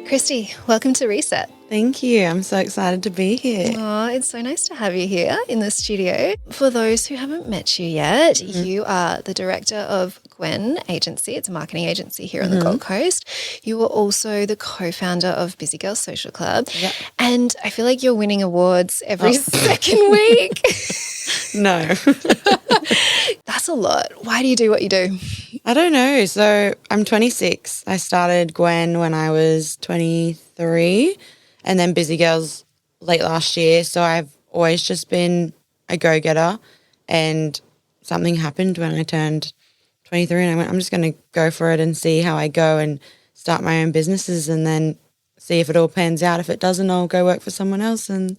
Christie, welcome to Reset. Thank you. I'm so excited to be here. Oh, it's so nice to have you here in the studio. For those who haven't met you yet, you are the director of Gwen Agency. It's a marketing agency here on the Gold Coast. You are also the co-founder of Busy Girls Social Club. Yep. And I feel like you're winning awards every second week. No. That's a lot. Why do you do what you do? I don't know. So I'm 26. I started Gwen when I was 23 and then Busy Girls late last year. So I've always just been a go-getter, and something happened when I turned 23 and I went, I'm just going to go for it and see how I go and start my own businesses and then see if it all pans out. If it doesn't, I'll go work for someone else, and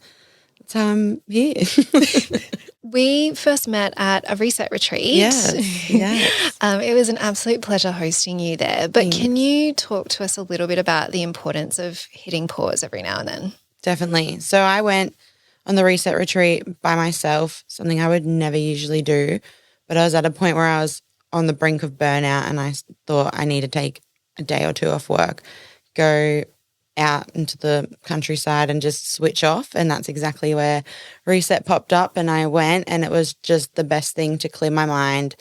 that's how I'm here. We first met at a reset retreat. Yes. It was an absolute pleasure hosting you there. But can you talk to us a little bit about the importance of hitting pause every now and then? Definitely. So I went on the reset retreat by myself, something I would never usually do. But I was at a point where I was on the brink of burnout and I thought I need to take a day or two off work, go out into the countryside and just switch off. And that's exactly where Reset popped up, and I went, and it was just the best thing to clear my mind,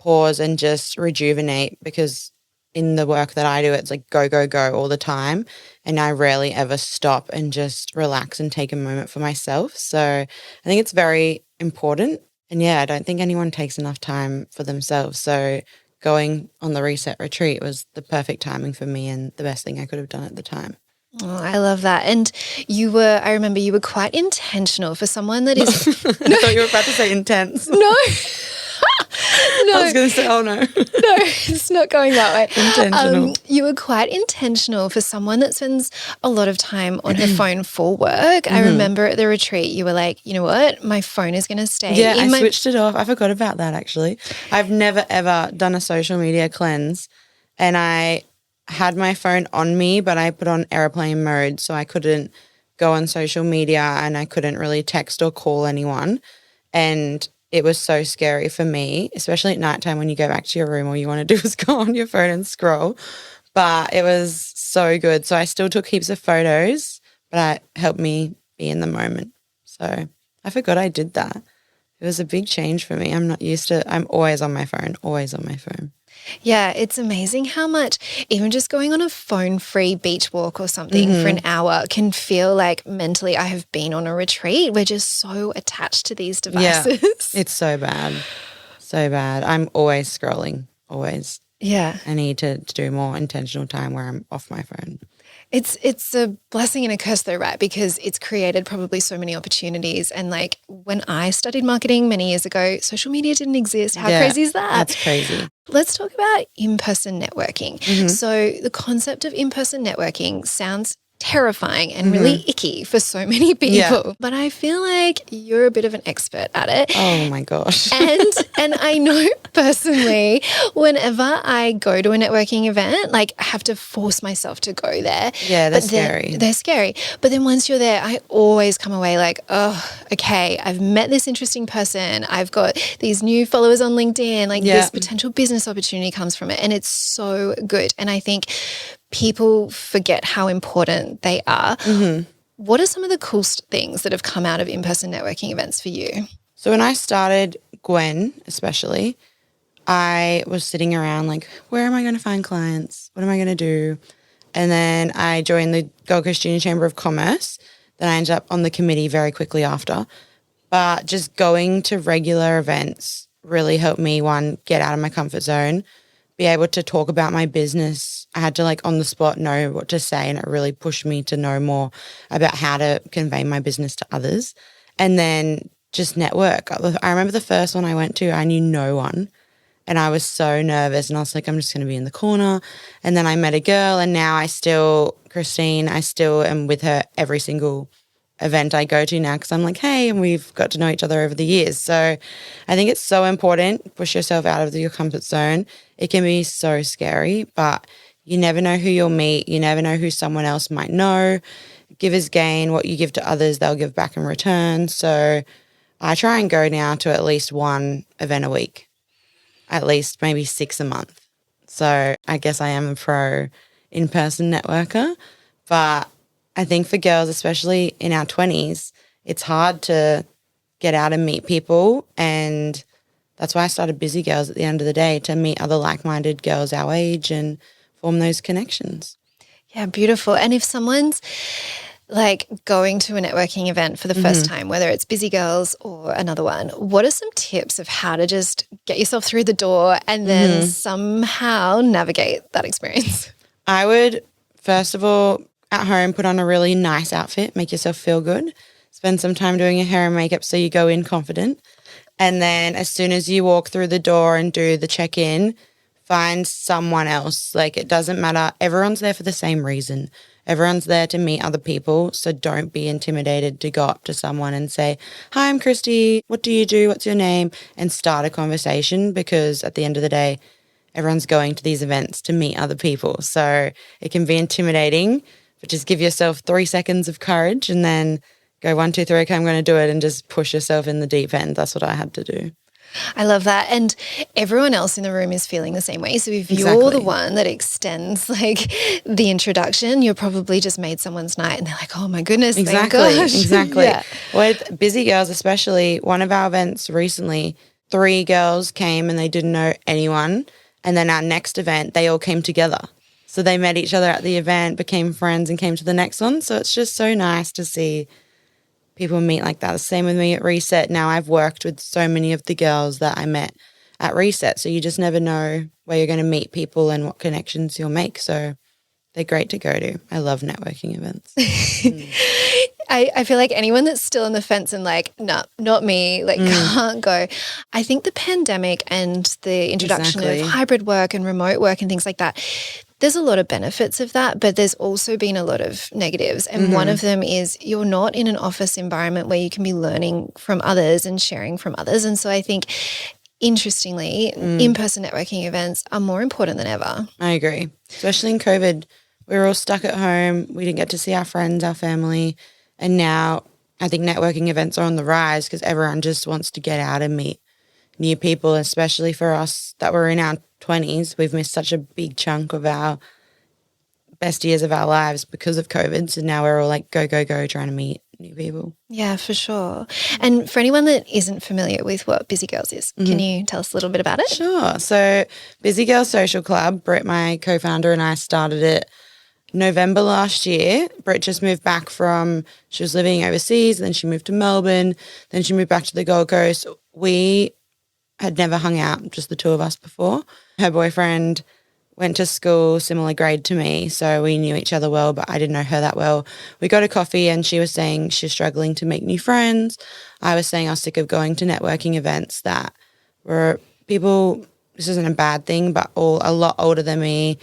pause and just rejuvenate, because in the work that I do, it's like go, go, go all the time. And I rarely ever stop and just relax and take a moment for myself. So I think it's very important. And yeah, I don't think anyone takes enough time for themselves. So going on the reset retreat was the perfect timing for me and the best thing I could have done at the time. Oh, I love that. And I remember you were quite intentional for someone that is. I thought you were about to say intense. No. I was going to say, oh no. No, it's not going that way. Intentional. You were quite intentional for someone that spends a lot of time on her phone for work. I remember at the retreat, you were like, you know what? My phone is going to stay. Yeah, I switched it off. I forgot about that actually. I've never ever done a social media cleanse, and I had my phone on me, but I put on airplane mode so I couldn't go on social media and I couldn't really text or call anyone. And it was so scary for me, especially at nighttime when you go back to your room, all you want to do is go on your phone and scroll. But it was so good. So I still took heaps of photos, but it helped me be in the moment. So I forgot I did that. It was a big change for me. I'm not used to, I'm always on my phone, always on my phone. Yeah, it's amazing how much even just going on a phone-free beach walk or something for an hour can feel like mentally I have been on a retreat. We're just so attached to these devices. Yeah, it's so bad. So bad. I'm always scrolling, always. Yeah. I need to do more intentional time where I'm off my phone. It's a blessing and a curse though, right? Because it's created probably so many opportunities. And like when I studied marketing many years ago, social media didn't exist. How crazy is that? That's crazy. Let's talk about in-person networking. So the concept of in-person networking sounds terrifying and really icky for so many people. Yeah. But I feel like you're a bit of an expert at it. Oh my gosh. And I know personally, whenever I go to a networking event, like I have to force myself to go there. Yeah, they're scary. They're scary. But then once you're there, I always come away like, oh, okay, I've met this interesting person. I've got these new followers on LinkedIn. Like this potential business opportunity comes from it. And it's so good. And I think people forget how important they are. What are some of the coolest things that have come out of in-person networking events for you? So when I started Gwen especially, I was sitting around like, where am I going to find clients? What am I going to do? And then I joined the Gold Coast Junior Chamber of Commerce. Then I ended up on the committee very quickly after. But just going to regular events really helped me, one, get out of my comfort zone, be able to talk about my business. I had to like on the spot know what to say, and it really pushed me to know more about how to convey my business to others. And then just network. I remember the first one I went to, I knew no one and I was so nervous and I was like, I'm just going to be in the corner. And then I met a girl, and now Christine, I still am with her every single event I go to now because I'm like, hey, and we've got to know each other over the years. So I think it's so important. Push yourself out of your comfort zone. It can be so scary, but you never know who you'll meet. You never know who someone else might know. Givers gain. What you give to others, they'll give back in return. So I try and go now to at least one event a week, at least maybe 6 a month. So I guess I am a pro in-person networker. But I think for girls, especially in our 20s, it's hard to get out and meet people. And that's why I started Busy Girls at the end of the day, to meet other like-minded girls our age and form those connections. Yeah, beautiful. And if someone's like going to a networking event for the first time, whether it's Busy Girls or another one, what are some tips of how to just get yourself through the door and then somehow navigate that experience? I would, first of all, at home, put on a really nice outfit, make yourself feel good, spend some time doing your hair and makeup so you go in confident. And then as soon as you walk through the door and do the check-in, find someone else. Like, it doesn't matter. Everyone's there for the same reason. Everyone's there to meet other people. So don't be intimidated to go up to someone and say, "Hi, I'm Christie. What do you do? What's your name?" And start a conversation, because at the end of the day, everyone's going to these events to meet other people. So it can be intimidating, but just give yourself 3 seconds of courage and then go 1, 2, 3, okay, I'm going to do it, and just push yourself in the deep end. That's what I had to do. I love that. And everyone else in the room is feeling the same way. So if you're the one that extends like the introduction, you're probably just made someone's night and they're like, oh my goodness, thank gosh. Exactly. Yeah. With Busy Girls especially, one of our events recently, 3 girls came and they didn't know anyone. And then our next event, they all came together. So they met each other at the event, became friends, and came to the next one. So it's just so nice to see people meet like that. The same with me at Reset. Now I've worked with so many of the girls that I met at Reset. So you just never know where you're going to meet people and what connections you'll make. So they're great to go to. I love networking events. I feel like anyone that's still on the fence and like, no, not me, like can't go. I think the pandemic and the introduction of hybrid work and remote work and things like that, there's a lot of benefits of that, but there's also been a lot of negatives. And one of them is you're not in an office environment where you can be learning from others and sharing from others. And so I think, interestingly, in-person networking events are more important than ever. I agree. Especially in COVID, we were all stuck at home. We didn't get to see our friends, our family. And now I think networking events are on the rise because everyone just wants to get out and meet new people, especially for us that were in our 20s. We've missed such a big chunk of our best years of our lives because of COVID. So now we're all like, go, go, go, trying to meet new people. Yeah, for sure. And for anyone that isn't familiar with what Busy Girls is, can you tell us a little bit about it? Sure. So Busy Girls Social Club, Britt, my co-founder, and I started it November last year. Britt just moved back she was living overseas, then she moved to Melbourne, then she moved back to the Gold Coast. We had never hung out, just the two of us before. Her boyfriend went to school, similar grade to me, so we knew each other well, but I didn't know her that well. We got a coffee and she was saying she's struggling to make new friends. I was saying I was sick of going to networking events that were people, this isn't a bad thing, but all a lot older than me.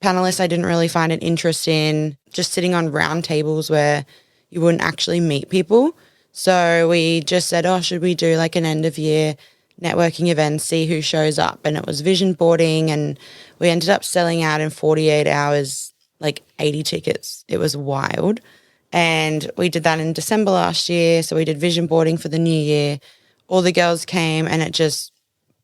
Panelists I didn't really find an interest in, just sitting on round tables where you wouldn't actually meet people. So we just said, should we do like an end of year networking event, see who shows up? And it was vision boarding, and we ended up selling out in 48 hours, like 80 tickets. It was wild. And we did that in December last year. So we did vision boarding for the new year. All the girls came and it just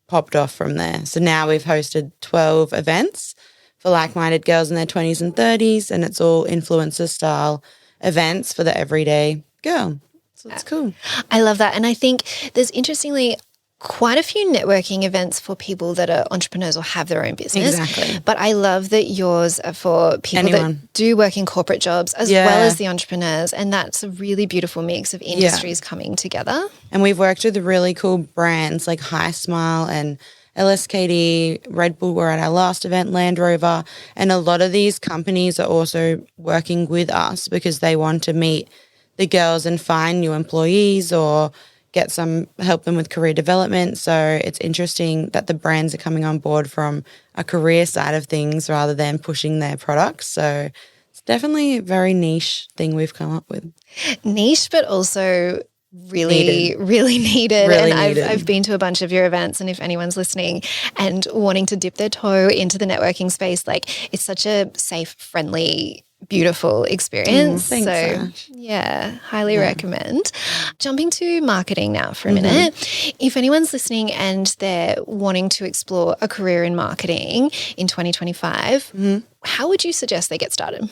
popped off from there. So now we've hosted 12 events for like-minded girls in their 20s and 30s, and it's all influencer style events for the everyday girl. So it's cool. I love that. And I think there's interestingly quite a few networking events for people that are entrepreneurs or have their own business. Exactly. But I love that yours are for people that do work in corporate jobs as well as the entrepreneurs. And that's a really beautiful mix of industries coming together. And we've worked with really cool brands like High Smile and LSKD, Red Bull were at our last event, Land Rover. And a lot of these companies are also working with us because they want to meet the girls and find new employees or help them with career development. So it's interesting that the brands are coming on board from a career side of things rather than pushing their products. So it's definitely a very niche thing we've come up with. Niche, but also really needed. Really needed. I've been to a bunch of your events, and if anyone's listening and wanting to dip their toe into the networking space, like it's such a safe, friendly, beautiful experience. Thanks, so Ash. Highly recommend. Jumping to marketing now for a minute. If anyone's listening and they're wanting to explore a career in marketing in 2025, how would you suggest they get started?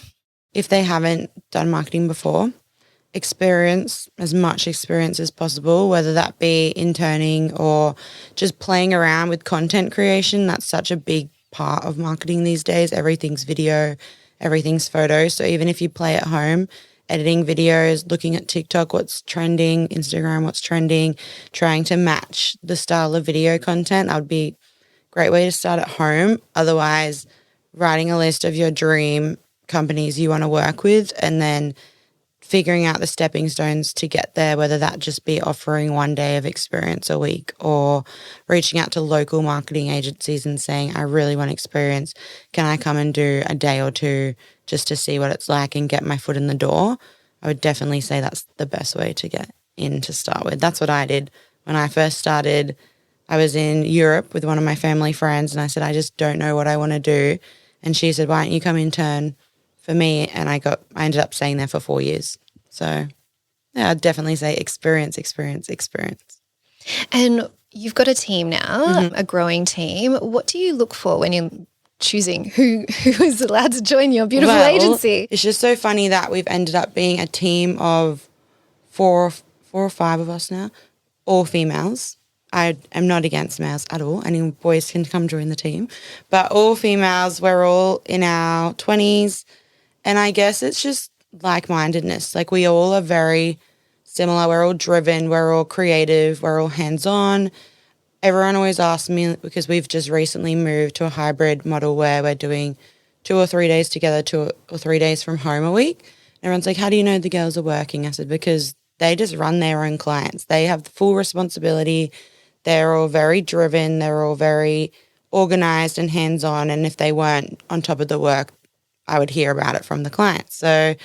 if they haven't done marketing before, experience, as much experience as possible, whether that be interning or just playing around with content creation. That's such a big part of marketing these days. Everything's video, everything's photo. So even if you play at home, editing videos, looking at TikTok, what's trending, Instagram, what's trending, trying to match the style of video content, that would be a great way to start at home. Otherwise, writing a list of your dream companies you want to work with and then figuring out the stepping stones to get there, whether that just be offering 1 day of experience a week or reaching out to local marketing agencies and saying, I really want experience. Can I come and do a day or two just to see what it's like and get my foot in the door? I would definitely say that's the best way to get in to start with. That's what I did when I first started. I was in Europe with one of my family friends and I said, I just don't know what I want to do. And she said, why don't you come intern for me? And I ended up staying there for 4 years. So yeah, I'd definitely say experience. And you've got a team now, a growing team. What do you look for when you're choosing who is allowed to join your beautiful agency? It's just so funny that we've ended up being a team of four or five of us now, all females. I am not against males at all. Any boys can come join the team. But all females, we're all in our 20s. And I guess it's just like-mindedness. Like we all are very similar. We're all driven. We're all creative. We're all hands-on. Everyone always asks me, because we've just recently moved to a hybrid model where we're doing 2 or 3 days together, 2 or 3 days from home a week. And everyone's like, how do you know the girls are working? I said, because they just run their own clients. They have the full responsibility. They're all very driven. They're all very organized and hands-on. And if they weren't on top of the work, I would hear about it from the clients. So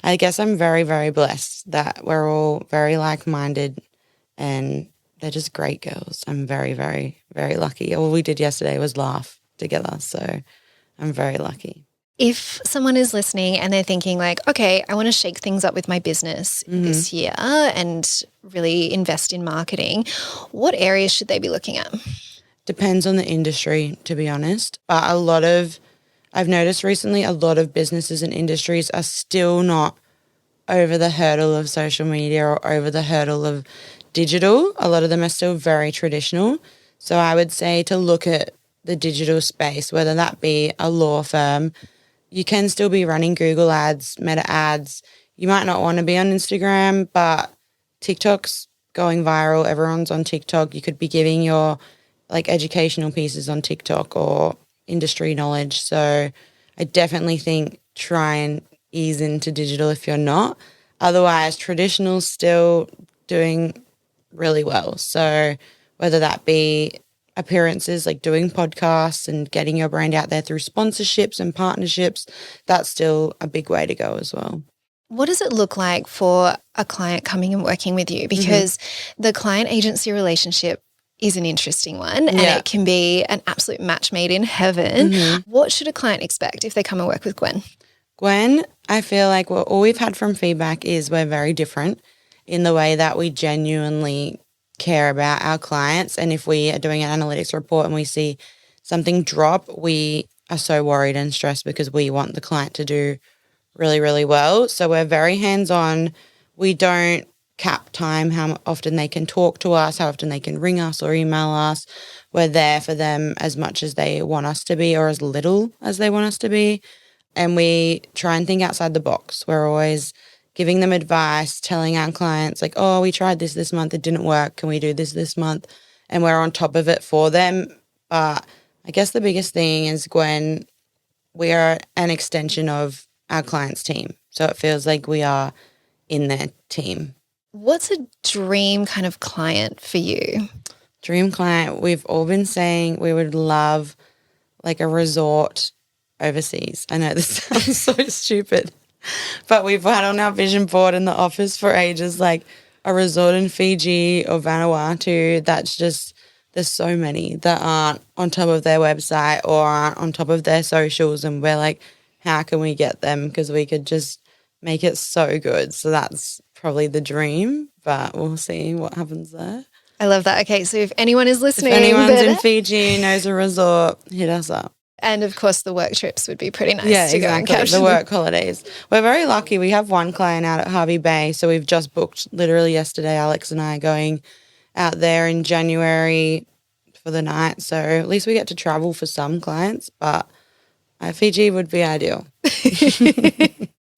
I guess I'm very, very blessed that we're all very like-minded and they're just great girls. I'm very, very, very lucky. All we did yesterday was laugh together. So I'm very lucky. If someone is listening and they're thinking like, okay, I want to shake things up with my business this year and really invest in marketing, what areas should they be looking at? Depends on the industry, to be honest. But I've noticed recently a lot of businesses and industries are still not over the hurdle of social media or over the hurdle of digital. A lot of them are still very traditional. So I would say to look at the digital space, whether that be a law firm. You can still be running Google ads, Meta ads. You might not want to be on Instagram, but TikTok's going viral. Everyone's on TikTok. You could be giving your educational pieces on TikTok or industry knowledge. So I definitely think try and ease into digital if you're not. Otherwise, traditional's still doing really well. So whether that be appearances, like doing podcasts and getting your brand out there through sponsorships and partnerships, that's still a big way to go as well. What does it look like for a client coming and working with you? Because the client agency relationship is an interesting one and it can be an absolute match made in heaven. What should a client expect if they come and work with Gwen? Gwen, I feel like all we've had from feedback is we're very different in the way that we genuinely care about our clients. And if we are doing an analytics report and we see something drop, we are so worried and stressed because we want the client to do really, really well. So we're very hands-on. We don't cap time how often they can talk to us, how often they can ring us or email us. We're there for them as much as they want us to be or as little as they want us to be. And we try and think outside the box. We're always giving them advice, telling our clients like, oh, we tried this month, it didn't work. Can we do this month? And we're on top of it for them. But I guess the biggest thing is, Gwen, we are an extension of our client's team. So it feels like we are in their team. What's a dream kind of client for you? Dream client, we've all been saying we would love like a resort overseas. I know this sounds so stupid, but we've had on our vision board in the office for ages, like a resort in Fiji or Vanuatu. That's just, there's so many that aren't on top of their website or aren't on top of their socials. And we're like, how can we get them? Because we could just make it so good. So that's probably the dream, but we'll see what happens there. I love that. Okay, so if anyone is listening. If anyone's in Fiji, knows a resort, hit us up. And of course, the work trips would be pretty nice Yeah, to go and exactly. capture The them. work holidays. We're very lucky. We have one client out at Harvey Bay. So we've just booked literally yesterday, Alex and I going out there in January for the night. So at least we get to travel for some clients, but Fiji would be ideal.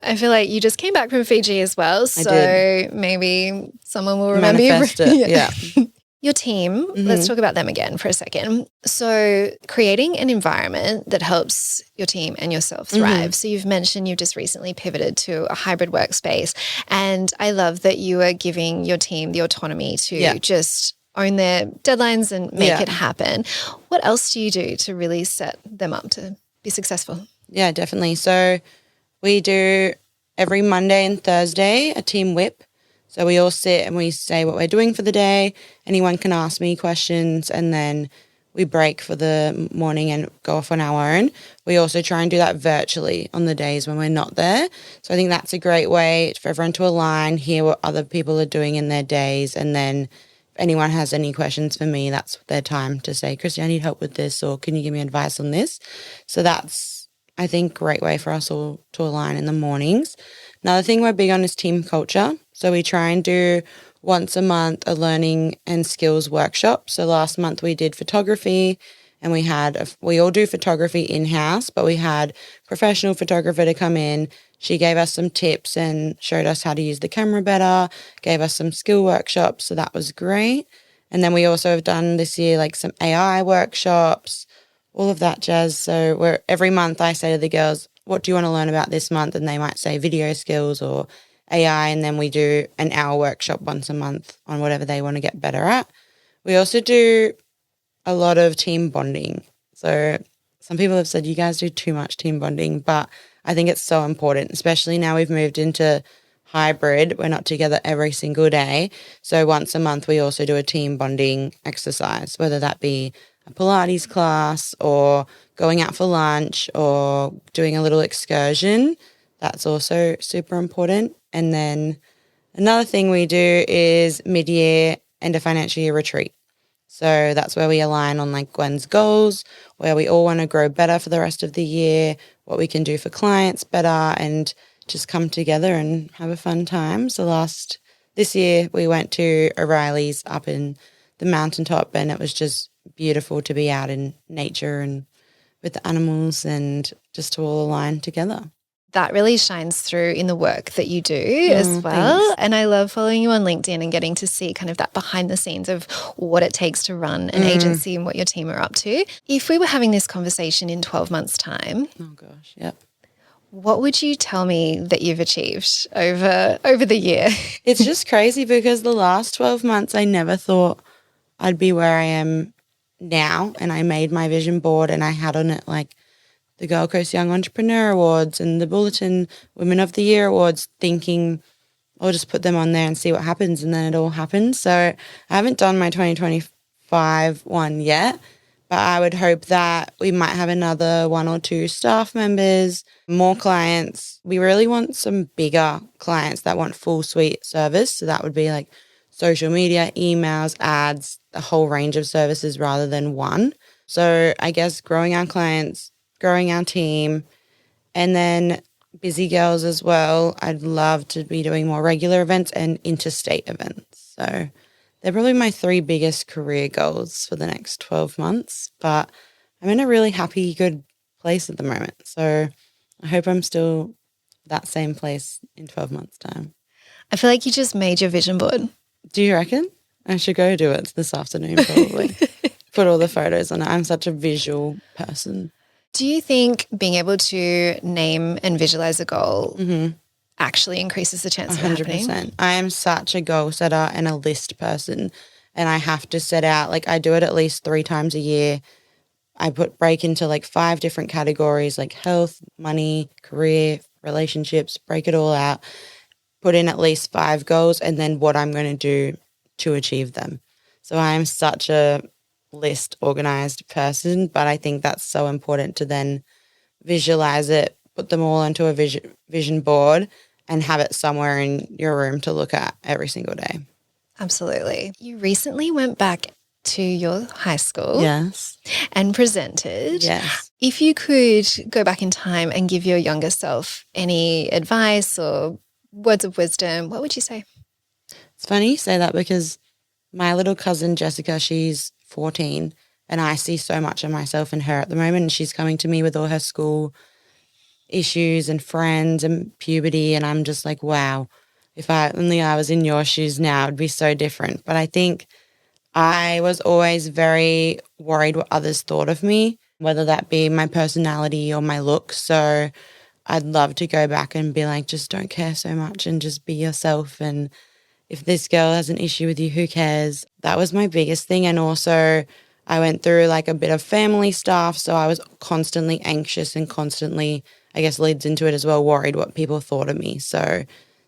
I feel like you just came back from Fiji as well. So maybe someone will remember Manifest you. it. Yeah. Your team, let's talk about them again for a second. So creating an environment that helps your team and yourself thrive. So you've mentioned you've just recently pivoted to a hybrid workspace. And I love that you are giving your team the autonomy to just own their deadlines and make it happen. What else do you do to really set them up to be successful? Yeah, definitely. So we do every Monday and Thursday a team whip. So we all sit and we say what we're doing for the day. Anyone can ask me questions and then we break for the morning and go off on our own. We also try and do that virtually on the days when we're not there. So I think that's a great way for everyone to align, hear what other people are doing in their days. And then if anyone has any questions for me, that's their time to say, Christie, I need help with this, or can you give me advice on this? So that's, I think, a great way for us all to align in the mornings. Another thing we're big on is team culture. So we try and do once a month a learning and skills workshop. So last month we did photography and we all do photography in-house, but we had a professional photographer to come in. She gave us some tips and showed us how to use the camera better, gave us some skill workshops. So that was great. And then we also have done this year like some AI workshops, all of that jazz. So every month I say to the girls, what do you want to learn about this month? And they might say video skills or AI, and then we do an hour workshop once a month on whatever they want to get better at. We also do a lot of team bonding. So some people have said you guys do too much team bonding, but I think it's so important, especially now we've moved into hybrid. We're not together every single day. So once a month we also do a team bonding exercise, whether that be a Pilates class or going out for lunch or doing a little excursion. That's also super important. And then another thing we do is mid-year and a financial year retreat. So that's where we align on like Gwen's goals, where we all want to grow better for the rest of the year, what we can do for clients better, and just come together and have a fun time. So this year we went to O'Reilly's up in the mountaintop, and it was just beautiful to be out in nature and with the animals and just to all align together. That really shines through in the work that you do as well. Thanks. And I love following you on LinkedIn and getting to see kind of that behind the scenes of what it takes to run an agency and what your team are up to. If we were having this conversation in 12 months' time, oh gosh, yep. What would you tell me that you've achieved over the year? It's just crazy because the last 12 months I never thought I'd be where I am now, and I made my vision board and I had on it like the Gold Coast Young Entrepreneur Awards and the Bulletin Women of the Year Awards, thinking I'll just put them on there and see what happens, and then it all happens. So I haven't done my 2025 one yet, but I would hope that we might have another 1 or 2 staff members, more clients. We really want some bigger clients that want full suite service. So that would be like social media, emails, ads, a whole range of services rather than one. So I guess growing our clients, growing our team, and then busy girls as well. I'd love to be doing more regular events and interstate events. So they're probably my 3 biggest career goals for the next 12 months, but I'm in a really happy, good place at the moment. So I hope I'm still that same place in 12 months' time. I feel like you just made your vision board. Do you reckon? I should go do it this afternoon probably. Put all the photos on it. I'm such a visual person. Do you think being able to name and visualize a goal actually increases the chance of it happening? 100%. I am such a goal setter and a list person, and I have to set out, like I do it at least 3 times a year. I break into like 5 different categories, like health, money, career, relationships, break it all out, put in at least 5 goals and then what I'm going to do to achieve them. So I am such a list organized person, but I think that's so important to then visualize it, put them all onto a vision board and have it somewhere in your room to look at every single day. Absolutely. You recently went back to your high school. Yes. And presented. Yes. If you could go back in time and give your younger self any advice or words of wisdom, what would you say? It's funny you say that because my little cousin Jessica, she's 14 and I see so much of myself in her at the moment. And she's coming to me with all her school issues and friends and puberty. And I'm just like, wow, if I was in your shoes now, it'd be so different. But I think I was always very worried what others thought of me, whether that be my personality or my look. So I'd love to go back and be like, just don't care so much and just be yourself. And if this girl has an issue with you, who cares? That was my biggest thing. And also I went through like a bit of family stuff. So I was constantly anxious and constantly, I guess leads into it as well, worried what people thought of me. So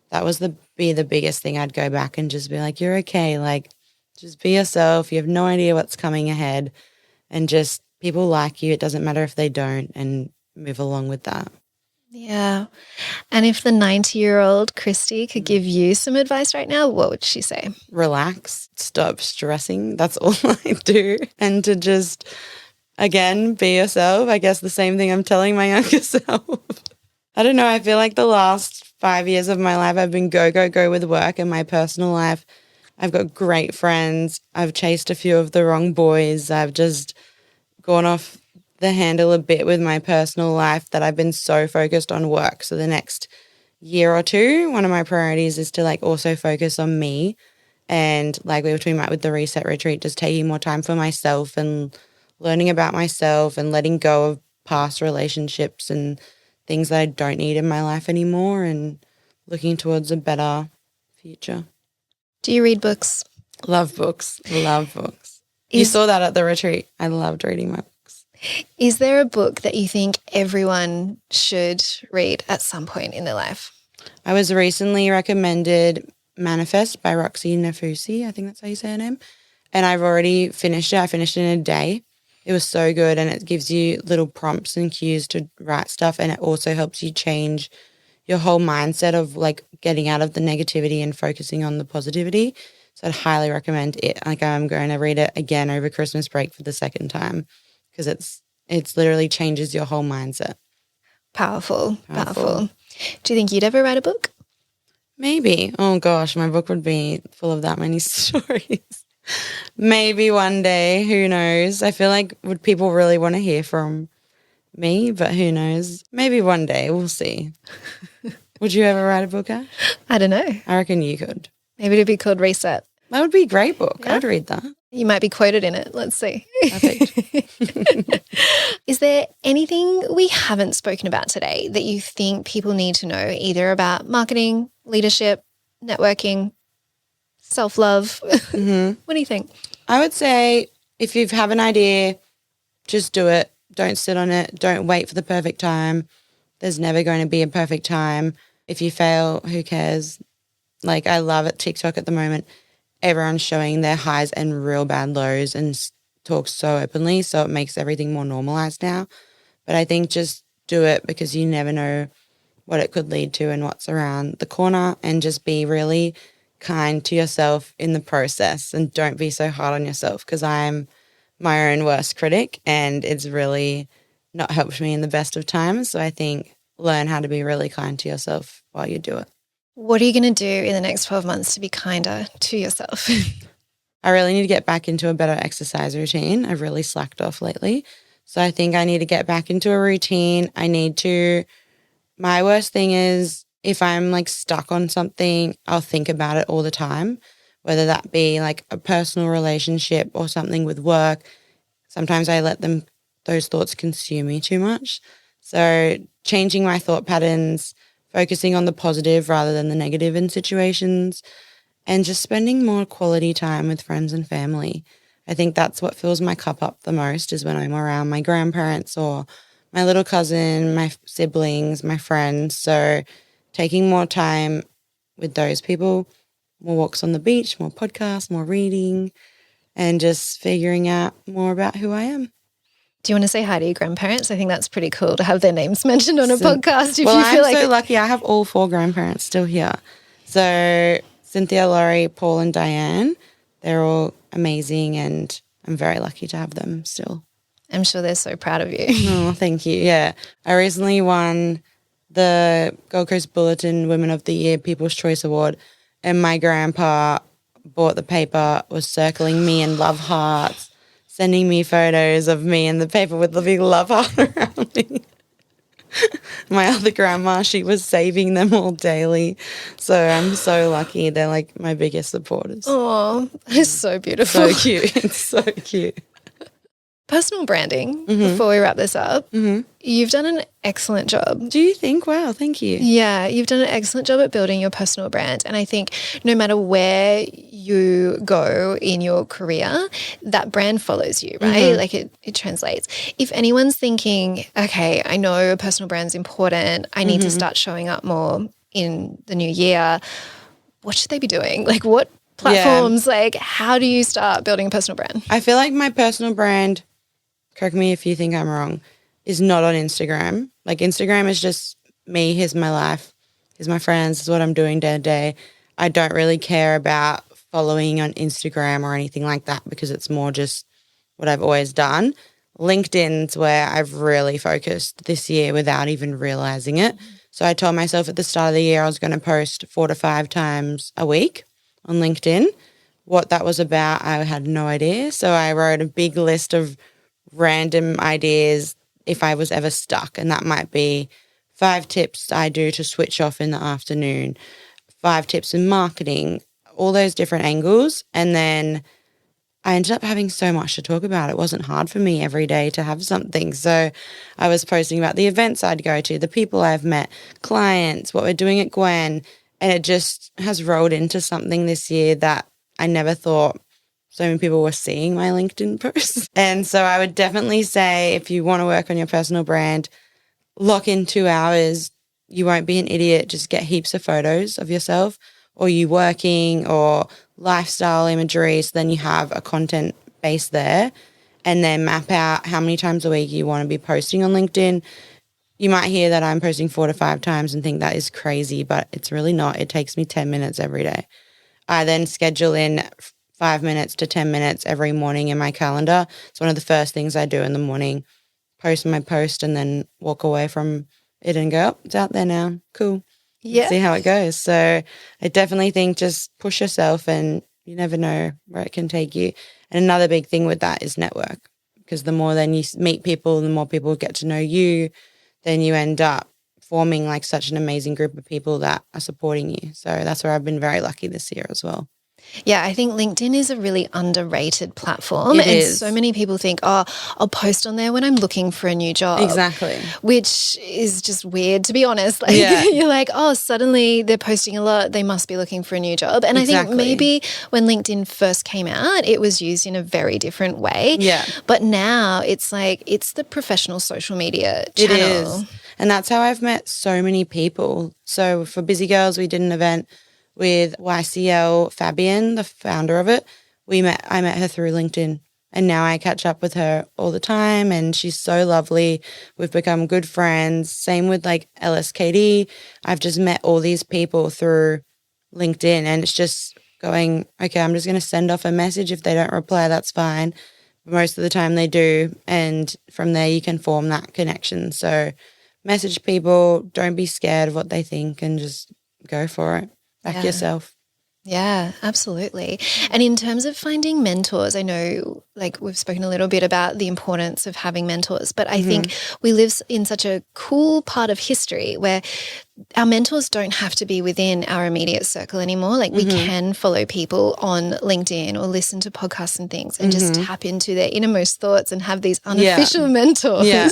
that was the biggest thing. I'd go back and just be like, you're okay. Like, just be yourself. You have no idea what's coming ahead. And just people like you. It doesn't matter if they don't, and move along with that. Yeah. And if the 90-year-old Christie could give you some advice right now, what would she say? Relax. Stop stressing. That's all I do. And to just, again, be yourself. I guess the same thing I'm telling my younger self. I don't know. I feel like the last 5 years of my life, I've been go, go, go with work and my personal life. I've got great friends. I've chased a few of the wrong boys. I've just gone off the handle a bit with my personal life that I've been so focused on work. So the next year or two, one of my priorities is to like also focus on me. And like we were talking about with the reset retreat, just taking more time for myself and learning about myself and letting go of past relationships and things that I don't need in my life anymore and looking towards a better future. Do you read books? Love books. Love books. You saw that at the retreat. I loved reading my books. Is there a book that you think everyone should read at some point in their life? I was recently recommended Manifest by Roxy Nafusi. I think that's how you say her name. And I've already finished it. I finished it in a day. It was so good, and it gives you little prompts and cues to write stuff, and it also helps you change your whole mindset of like getting out of the negativity and focusing on the positivity. So I'd highly recommend it. Like I'm going to read it again over Christmas break for the second time because it's literally changes your whole mindset. Powerful. Do you think you'd ever write a book? Maybe. Oh gosh, my book would be full of that many stories. Maybe one day, who knows? I feel like would people really want to hear from me, but who knows? Maybe one day, we'll see. Would you ever write a book, Ash? I don't know. I reckon you could. Maybe it'd be called Reset. That would be a great book. Yeah. I'd read that. You might be quoted in it. Let's see. Perfect. Is there anything we haven't spoken about today that you think people need to know, either about marketing, leadership, networking, self-love? Mm-hmm. What do you think? I would say if you have an idea, just do it. Don't sit on it. Don't wait for the perfect time. There's never going to be a perfect time. If you fail, who cares? Like I love at TikTok at the moment, everyone's showing their highs and real bad lows and talk so openly. So it makes everything more normalized now. But I think just do it because you never know what it could lead to and what's around the corner, and just be really kind to yourself in the process and don't be so hard on yourself, because I'm my own worst critic and it's really not helped me in the best of times. So I think learn how to be really kind to yourself while you do it. What are you going to do in the next 12 months to be kinder to yourself? I really need to get back into a better exercise routine. I've really slacked off lately. So I think I need to get back into a routine. My worst thing is if I'm like stuck on something, I'll think about it all the time, whether that be like a personal relationship or something with work. Sometimes I let those thoughts consume me too much. So changing my thought patterns, focusing on the positive rather than the negative in situations, and just spending more quality time with friends and family. I think that's what fills my cup up the most, is when I'm around my grandparents or my little cousin, my siblings, my friends. So taking more time with those people, more walks on the beach, more podcasts, more reading, and just figuring out more about who I am. Do you want to say hi to your grandparents? I think that's pretty cool to have their names mentioned on a podcast. I'm so lucky. I have all 4 grandparents still here. So Cynthia, Laurie, Paul and Diane, they're all amazing, and I'm very lucky to have them still. I'm sure they're so proud of you. Oh, thank you. Yeah. I recently won the Gold Coast Bulletin Women of the Year People's Choice Award, and my grandpa bought the paper, was circling me in love hearts, sending me photos of me in the paper with the big love heart around me. My other grandma, she was saving them all daily. So I'm so lucky. They're like my biggest supporters. Oh, it's so beautiful. So cute. It's so cute. Personal branding, before we wrap this up, you've done an excellent job. Do you think? Wow, thank you. Yeah, you've done an excellent job at building your personal brand. And I think no matter where you go in your career, that brand follows you, right? Like it translates. If anyone's thinking, okay, I know a personal brand's important, I need to start showing up more in the new year, what should they be doing? Like what platforms, like how do you start building a personal brand? I feel like my personal brand, correct me if you think I'm wrong, is not on Instagram. Like Instagram is just me, here's my life, here's my friends, this is what I'm doing day to day. I don't really care about following on Instagram or anything like that because it's more just what I've always done. LinkedIn's where I've really focused this year without even realizing it. So I told myself at the start of the year I was going to post 4 to 5 times a week on LinkedIn. What that was about, I had no idea. So I wrote a big list of random ideas if I was ever stuck, and that might be 5 tips I do to switch off in the afternoon, 5 tips in marketing, all those different angles. And then I ended up having so much to talk about. It wasn't hard for me every day to have something. So I was posting about the events I'd go to, the people I've met, clients, what we're doing at Gwen, and it just has rolled into something this year that I never thought so many people were seeing my LinkedIn posts. And so I would definitely say if you want to work on your personal brand, lock in 2 hours. You won't be an idiot. Just get heaps of photos of yourself or you working or lifestyle imagery. So then you have a content base there, and then map out how many times a week you want to be posting on LinkedIn. You might hear that I'm posting 4 to 5 times and think that is crazy, but it's really not. It takes me 10 minutes every day. I then schedule in 5 minutes to 10 minutes every morning in my calendar. It's one of the first things I do in the morning, post my post and then walk away from it and go, oh, it's out there now. Cool. Yeah. See how it goes. So I definitely think just push yourself and you never know where it can take you. And another big thing with that is network, because the more then you meet people, the more people get to know you, then you end up forming like such an amazing group of people that are supporting you. So that's where I've been very lucky this year as well. Yeah, I think LinkedIn is a really underrated platform. It is. So many people think, oh, I'll post on there when I'm looking for a new job. Exactly. Which is just weird, to be honest. Like Yeah. you're like, oh, suddenly they're posting a lot. They must be looking for a new job. And Exactly. I think maybe when LinkedIn first came out, it was used in a very different way. Yeah. But now it's like, it's the professional social media channel. It is. And that's how I've met so many people. So for Busy Girls, we did an event with YCL Fabian, the founder of it. I met her through LinkedIn, and now I catch up with her all the time, and she's so lovely. We've become good friends. Same with like LSKD. I've just met all these people through LinkedIn, and it's just going, okay, I'm just going to send off a message. If they don't reply, that's fine. But most of the time they do, and from there you can form that connection. So message people, don't be scared of what they think, and just go for it. Back yourself. Yeah, absolutely. And in terms of finding mentors, I know like we've spoken a little bit about the importance of having mentors, but I think we live in such a cool part of history where our mentors don't have to be within our immediate circle anymore. Like we can follow people on LinkedIn or listen to podcasts and things and just tap into their innermost thoughts and have these unofficial mentors. Yeah.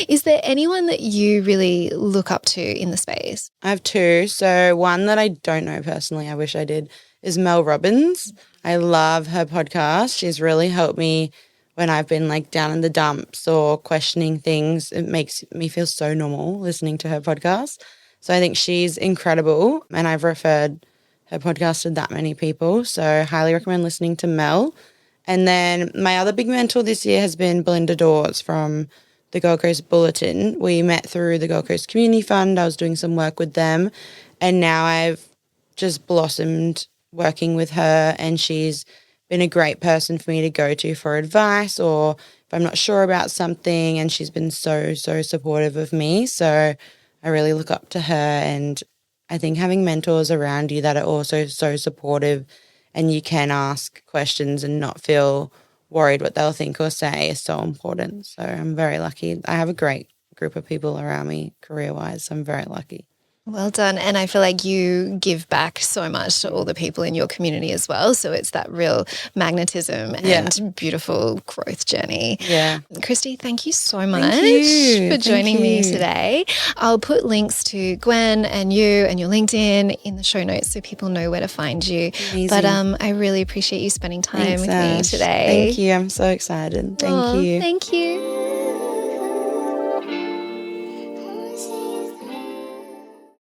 Is there anyone that you really look up to in the space? I have 2. So one that I don't know personally, I wish I did, is Mel Robbins. I love her podcast. She's really helped me when I've been like down in the dumps or questioning things. It makes me feel so normal listening to her podcast. So I think she's incredible, and I've referred her podcast to that many people. So I highly recommend listening to Mel. And then my other big mentor this year has been Belinda Dawes from the Gold Coast Bulletin. We met through the Gold Coast Community Fund. I was doing some work with them, and now I've just blossomed working with her, and she's been a great person for me to go to for advice, or if I'm not sure about something, and she's been so supportive of me. So I really look up to her, and I think having mentors around you that are also so supportive and you can ask questions and not feel worried what they'll think or say is so important. So I'm very lucky. I have a great group of people around me career-wise. So I'm very lucky. Well done. And I feel like you give back so much to all the people in your community as well. So it's that real magnetism and beautiful growth journey. Yeah. Christie, thank you so much for joining me today. I'll put links to Gwen and you and your LinkedIn in the show notes so people know where to find you. Amazing. But I really appreciate you spending time with me today. Thank you. I'm so excited. Thank you. Thank you.